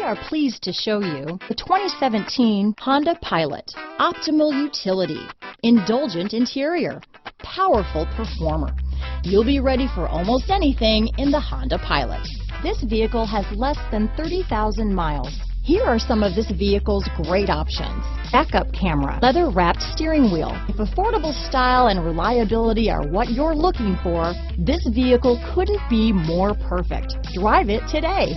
are pleased to show you the 2017 Honda Pilot. Optimal utility, indulgent interior, powerful performer. You'll be ready for almost anything in the Honda Pilot. This vehicle has less than 30,000 miles. Here are some of this vehicle's great options: backup camera, leather-wrapped steering wheel. If affordable style and reliability are what you're looking for, this vehicle couldn't be more perfect. Drive it today.